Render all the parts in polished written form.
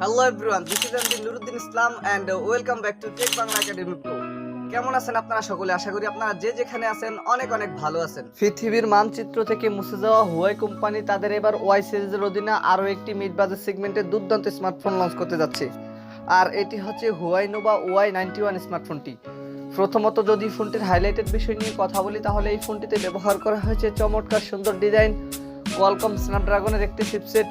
Hello everyone, this is MD Nuruddin Islam and welcome back to Tech Bangla Academy Pro. কেমন আছেন আপনারা সকলে? আশা করি আপনারা যে যেখানে আছেন অনেক অনেক ভালো আছেন। পৃথিবীর মানচিত্র থেকে মুছে যাওয়া হুয়াই কোম্পানি তাদের এবার ওয়াই সিরিজের অধীনে আরও একটি মিড বাজেট সেগমেন্টে দুর্দান্ত স্মার্টফোন লঞ্চ করতে যাচ্ছে। আর এটি হচ্ছে হুয়াই নোভা Y91 স্মার্টফোনটি। প্রথমত যদি ফোনটির হাইলাইটেড বিষয় নিয়ে কথা বলি তাহলে এই ফোনটিতে ব্যবহার করা হয়েছে চমৎকার সুন্দর ডিজাইন, কোয়ালকম স্ন্যাপড্রাগনের একটি চিপসেট,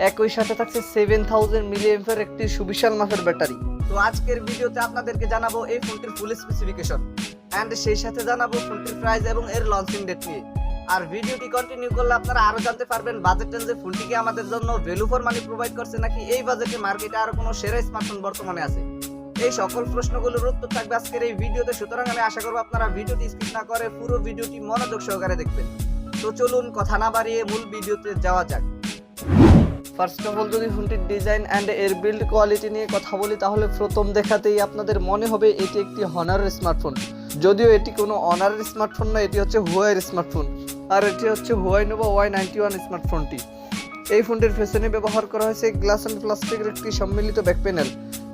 একই সাথে থাকছে 7000 মিলিঅ্যাম্পিয়ার একটি সুবিশাল মাপের ব্যাটারি। তো আজকের ভিডিওতে আপনাদেরকে জানাবো এই ফোনটির ফুল স্পেসিফিকেশন এন্ড সেই সাথে জানাবো ফোনটির প্রাইস এবং এর লঞ্চিং ডেট নিয়ে। আর ভিডিওটি কন্টিনিউ করলে আপনারা আরো জানতে পারবেন বাজেট রেঞ্জে ফোনটিকে আমাদের জন্য ভ্যালু ফর মানি প্রোভাইড করছে নাকি এই বাজেটে মার্কেটে আর কোনো সেরা স্মার্টফোন বর্তমানে আছে। এই সকল প্রশ্নগুলোর উত্তর থাকবে আজকের এই ভিডিওতে, সুতরাং আমি আশা করব আপনারা ভিডিওটি স্কিপ না করে পুরো ভিডিওটি মনোযোগ সহকারে দেখবেন। তো চলুন কথা না বাড়িয়ে মূল ভিডিওতে যাওয়া যাক। ফার্স্ট অফ অল যদি ফোনটির ডিজাইন অ্যান্ড এর বিল্ড কোয়ালিটি নিয়ে কথা বলি তাহলে প্রথম দেখাতেই আপনাদের মনে হবে এটি একটি হনারের স্মার্টফোন। যদিও এটি কোনো অনারের স্মার্টফোন না, এটি হচ্ছে হুয়াইয়ের স্মার্টফোন। আর এটি হচ্ছে হুয়াই নোভা Y91 স্মার্টফোনটি। এই ফোনটির পেছনে ব্যবহার করা হয়েছে গ্লাস অ্যান্ড প্লাস্টিকের একটি সম্মিলিত ব্যাক প্যানেল।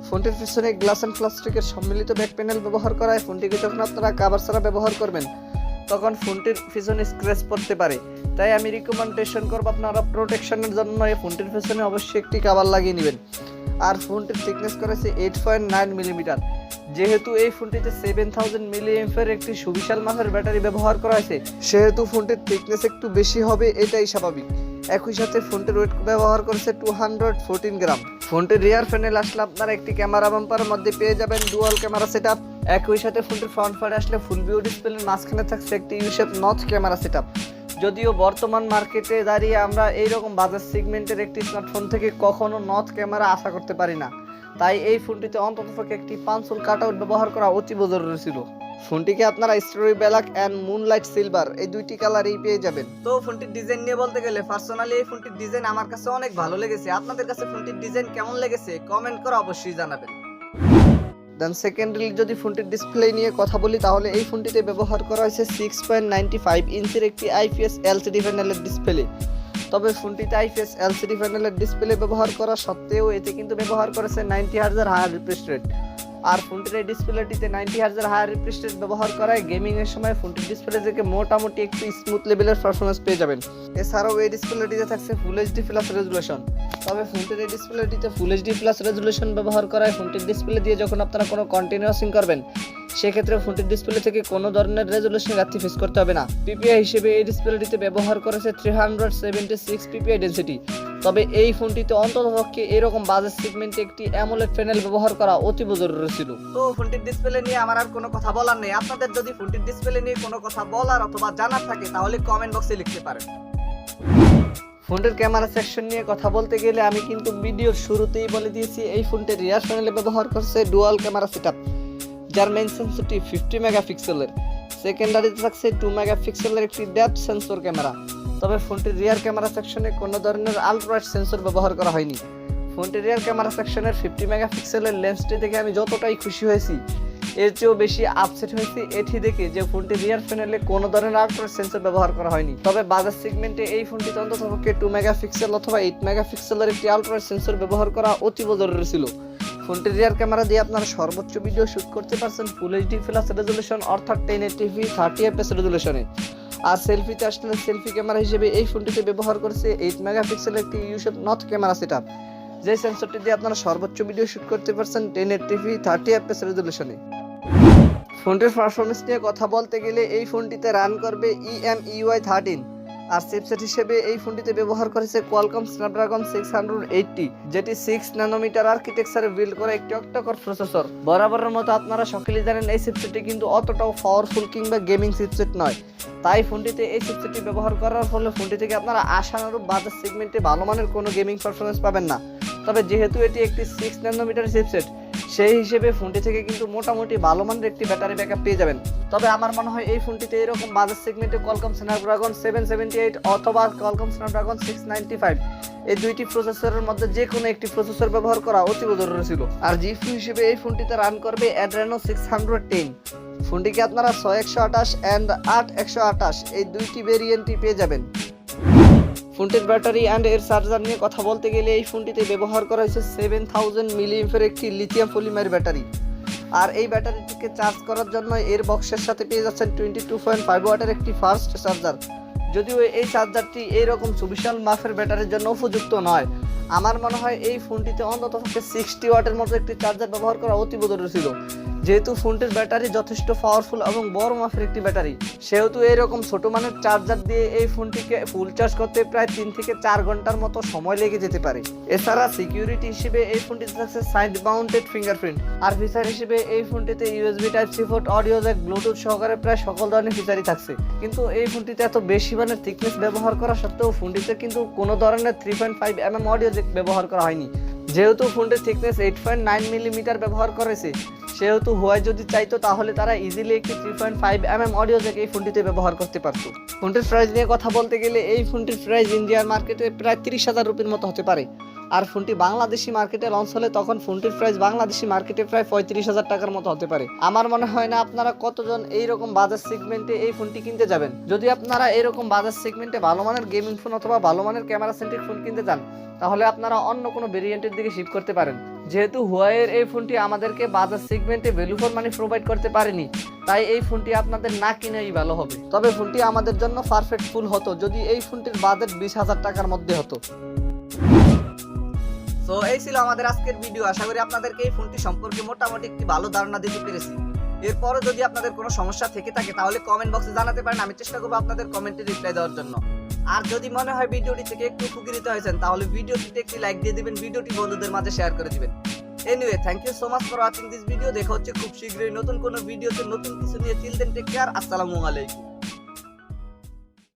ফোনটির পেছনে গ্লাস অ্যান্ড প্লাস্টিকের সম্মিলিত ব্যাক প্যানেল ব্যবহার করায় ফোনটিকে যখন আপনারা কাভার ছাড়া ব্যবহার করবেন তখন ফোনটির পিছনে স্ক্র্যাচ পড়তে পারে। তাই আমি রিকমেন্ডেশন করব আপনারা প্রোটেকশনের জন্য এই ফোনটির পেছনে অবশ্যই একটি কভার লাগিয়ে নেবেন। আর ফোনটির থিকনেস করেছে 8.9 মিলিমিটার। যেহেতু এই ফোনটিতে 7000 মিলিঅ্যাম্পিয়ার একটি সুবিশাল মাপের ব্যাটারি ব্যবহার করা হয়েছে সেহেতু ফোনটির থিকনেস একটু বেশি হবে, এটাই স্বাভাবিক। একই সাথে ফোনটির ওয়েট ব্যবহার করেছে 214 গ্রাম। ফোনটির রিয়ার প্যানেল আসলে আপনারা একটি ক্যামেরা বাম্পারের মধ্যে পেয়ে যাবেন ডুয়াল ক্যামেরা সেটআপ। একই সাথে ফোনটির ফ্রন্ট ফারে আসলে ফুল ভিউ ডিসপ্লের মাঝখানে থাকছে একটি ইউশেপ নচ ক্যামেরা সেটআপ। যদিও বর্তমান মার্কেটে দাঁড়িয়ে আমরা এইরকম বাজার সেগমেন্টের একটি স্মার্টফোন থেকে কখনো নচ ক্যামেরা আশা করতে পারি না, তাই এই ফোনটিতে অন্ততপক্ষে একটি পাঞ্চল কাটআউট ব্যবহার করা অতি জরুরি ছিল। ফোনটিকে আপনারা stormy black and moonlight silver এই দুইটি কালারই পেয়ে যাবেন। তো ফোনটির ডিজাইন নিয়ে বলতে গেলে পার্সোনালি এই ফোনটির ডিজাইন আমার কাছে অনেক ভালো লেগেছে। আপনাদের কাছে ফোনটির ডিজাইন কেমন লেগেছে কমেন্ট করে অবশ্যই জানাবেন। দেন সেকেন্ডলি যদি ফোনটির ডিসপ্লে নিয়ে কথা বলি তাহলে এই ফোনটিতে ব্যবহার করা হয়েছে 6.95 ইঞ্চির একটি আইপিএস এলসিডি প্যানেলের ডিসপ্লে। তবে ফোনটিতে আইপিএস এলসিডি প্যানেলের ডিসপ্লে ব্যবহার করা সত্ত্বেও এতে কিন্তু ব্যবহার করেছে 90 হার্জ হায়ার রিফ্রেশ রেট। আর ফোনটির এই ডিসপ্লেটিতে 90 হার্জ হায়ার রিফ্রেশ রেট ব্যবহার করায় গেমিং এর সময় ফোনটির ডিসপ্লে থেকে মোটামুটি একটু স্মুথ লেভেলের পারফরম্যান্স পেয়ে যাবেন। এছাড়াও এই ডিসপ্লেটিতে থাকছে ফুল এইচডি প্লাস রেজুলেশন। তবে ফোনটির এই ডিসপ্লেটিতে ফুল এইচডি প্লাস রেজুলেশন ব্যবহার করায় ফোনটির ডিসপ্লে দিয়ে যখন আপনারা কোনো কন্টিনিউয়াসিং করবেন সেক্ষেত্রে ফোনটির ডিসপ্লে থেকে কোনো ধরনের রেজুলেশন ঘাটতি ফেস করতে হবে না। পিপিআই হিসেবে এই ডিসপ্লেটিতে ব্যবহার করেছে 376 পিপিআই ডেনসিটি। তবে এই ফোনটিতে অন্ততপক্ষে এরকম বাজেট সেগমেন্টে একটি অ্যামোলেড প্যানেল ব্যবহার করা অতি জরুরি ছিল। তো ফোনটির ডিসপ্লে নিয়ে আমার আর কোনো কথা বলার নেই। আপনাদের যদি ফোনটির ডিসপ্লে নিয়ে কোনো কথা বলার অথবা জানার থাকে তাহলে কমেন্ট বক্সে লিখতে পারেন। ফোনটির ক্যামেরা সেকশন নিয়ে কথা বলতে গেলে আমি কিন্তু ভিডিওর শুরুতেই বলে দিয়েছি এই ফোনটির রিয়ার প্যানেলে ব্যবহার করছে ডুয়াল ক্যামেরা সেটআপ, যার মেইন সেন্সরটি 50 মেগাপিক্সেলের। সেকেন্ডারিতে থাকছে 2 মেগাপিক্সেলের একটি ডেপথ সেন্সর ক্যামেরা। তবে ফোনটির রিয়ার ক্যামেরা সেকশনে কোনো ধরনের আলট্রা সেন্সর ব্যবহার করা হয়নি। ফোনটির রিয়ার ক্যামেরা সেকশনের 50 মেগাপিক্সেলের লেন্সটি দেখে আমি যতটাই খুশি হয়েছি এর চেয়েও বেশি আপসেট হয়েছি এটি দেখে যে ফোনটির রিয়ার প্যানেলে কোনো ধরনের আলট্রা সেন্সর ব্যবহার করা হয়নি। তবে বাজার সেগমেন্টে এই ফোনটিতে অন্ততপক্ষে 2 মেগাপিক্সেল অথবা 8 মেগাপিক্সেলের একটি আলট্রা সেন্সর ব্যবহার করা অতি জরুরি ছিল। ফোনটির রিয়ার ক্যামেরা দিয়ে আপনারা সর্বোচ্চ ভিডিও শুট করতে পারছেন ফুল এইচডি প্লাস রেজুলেশন অর্থাৎ 1080p 30fps রেজুলেশনে। আর সেলফিতে আসলে সেলফি ক্যামেরা হিসেবে এই ফোনটিতে ব্যবহার করেছে 8 মেগাপিক্সেলের একটি ইউশেপ নচ ক্যামেরা সেটআপ, যে সেন্সরটি দিয়ে আপনারা সর্বোচ্চ ভিডিও শুট করতে পারছেন 1080p 30fps রেজুলেশনে। ফোনটির পারফরম্যান্স নিয়ে কথা বলতে গেলে এই ফোনটিতে রান করবে EMUI 13। আর চিপসেট হিসেবে এই ফোনটিতে ব্যবহার করেছে কোয়ালকম স্ন্যাপড্রাগন 680, যেটি 6 ন্যানোমিটার আর্কিটেকচারে বিল্ড করা একটি অক্টাকোর প্রসেসর। বরাবরের মতো আপনারা সকলেই জানেন এই চিপসেটটি কিন্তু অতটাও পাওয়ারফুল কিংবা গেমিং চিপসেট নয়, তাই ফোনটিতে এই চিপসেটটি ব্যবহার করার ফলে ফোনটি থেকে আপনারা আশানুরূপ বাজার সেগমেন্টে ভালো মানের কোনো গেমিং পারফরম্যান্স পাবেন না। তবে যেহেতু এটি একটি 6 ন্যানোমিটার চিপসেট সেই হিসেবে ফোনটি থেকে কিন্তু মোটামুটি ভালো মানের একটি ব্যাটারি ব্যাকআপ পেয়ে যাবেন। তবে আমার মনে হয় এই ফোনটিতে এরকম বাজেট সেগমেন্টে কোয়ালকম স্ন্যাপড্রাগন 778 অথবা কোয়ালকম স্ন্যাপড্রাগন 695 এই দুইটি প্রসেসরের মধ্যে যে কোনো একটি প্রসেসর ব্যবহার করা অতি জরুরি ছিল। আর জিপিইউ হিসেবে এই ফোনটিতে রান করবে Adreno 610। ফোনটিকে আপনারা 6128 এন্ড 8128 এই দুইটি ভেরিয়েন্টই পেয়ে যাবেন। ফোনটির ব্যাটারি অ্যান্ড এর চার্জার নিয়ে কথা বলতে গেলে এই ফোনটিতে ব্যবহার করা হয়েছে 7000 মিলিঅ্যাম্পের একটি লিথিয়াম পলিমার ব্যাটারি। আর এই ব্যাটারিটিকে চার্জ করার জন্য এর বক্সের সাথে পেয়ে যাচ্ছেন 22.5 ওয়াটের একটি ফাস্ট চার্জার। যদিও এই চার্জারটি এইরকম সুবিশাল মাপের ব্যাটারির জন্য উপযুক্ত নয়, আমার মনে হয় এই ফোনটিতে অন্তত 60 ওয়াটের মতো একটি চার্জার ব্যবহার করা অতীব জরুরি ছিল। যেহেতু ফোনটির ব্যাটারি যথেষ্ট পাওয়ারফুল এবং বড় মাপের একটি ব্যাটারি, সেহেতু এইরকম ছোট মানের চার্জার দিয়ে এই ফোনটিকে ফুল চার্জ করতে প্রায় 3 থেকে 4 ঘন্টার মতো সময় লেগে যেতে পারে। এছাড়া সিকিউরিটি হিসেবে এই ফোনটিতে থাকছে সাইড মাউন্টেড ফিঙ্গারপ্রিন্ট, আর ফিচার হিসেবে এই ফোনটিতে USB type C port, audio jack, bluetooth সহকারে প্রায় সকল ধরনের ফিচারই থাকছে। কিন্তু এই ফোনটিতে এত বেশি মানের থিকনেস ব্যবহার করা সত্ত্বেও ফোনটিতে কিন্তু কোনো ধরনের 3.5 mm অডিও জ্যাক ব্যবহার করা হয়নি। যেহেতু ফোনটির থিকনেস 8.9 মিলিমিটার ব্যবহার করেছে, সেহেতু হুয়াই যদি চাইতো তাহলে তারা ইজিলি একটি 3.5 mm অডিও জ্যাক এই ফোনটিতে ব্যবহার করতে পারতো। ফোনটির প্রাইস নিয়ে কথা বলতে গেলে এই ফোনটির প্রাইস ইন্ডিয়ান মার্কেটে প্রায় 30,000 রুপির মতো হতে পারে। আর ফোনটি বাংলাদেশি মার্কেটে লঞ্চ হলে তখন ফোনটির প্রাইস বাংলাদেশি মার্কেটে প্রায় 35,000 টাকার মতো হতে পারে। আমার মনে হয় না আপনারা কতজন এইরকম বাজার সেগমেন্টে এই ফোনটি কিনতে যাবেন। যদি আপনারা এইরকম বাজার সেগমেন্টে ভালো মানের গেমিং ফোন অথবা ভালো মানের ক্যামেরা সেন্ট্রিক ফোন কিনতে চান, তাহলে আপনারা অন্য কোনো ভেরিয়েন্টের দিকে শিফট করতে পারেন। যেহেতু হুয়াওয়ের এই ফোনটি আমাদেরকে বাজার সেগমেন্টে ভ্যালু ফর মানি প্রোভাইড করতে পারেনি, তাই এই ফোনটি আপনাদের না কিনেই ভালো হবে। তবে ফোনটি আমাদের জন্য পারফেক্ট ফুল হতো যদি এই ফোনটির বাজেট 20,000 টাকার মধ্যে হতো। তো এই ছিল আমাদের আজকের ভিডিও। আশা করি আপনাদেরকে এই ফোনটি সম্পর্কে মোটামুটি একটি ভালো ধারণা দিতে পেরেছি। এরপরও যদি আপনাদের কোনো সমস্যা থেকে থাকে তাহলে কমেন্ট বক্সে জানাতে পারেন, আমি চেষ্টা করবো আপনাদের কমেন্টে রিপ্লাই দেওয়ার জন্য। আর যদি মনে হয় ভিডিওটি থেকে একটু উপকৃত হয়েছেন তাহলে ভিডিওটিতে একটি লাইক দিয়ে দিবেন, ভিডিওটি বন্ধুদের মাঝে শেয়ার করে দিবেন। Anyway, thank you so much for watching this video. দেখা হচ্ছে খুব শীঘ্রই নতুন কোনো ভিডিওতে নতুন কিছু নিয়ে। টিল দেন টেক কেয়ার, আসসালামু আলাইকুম।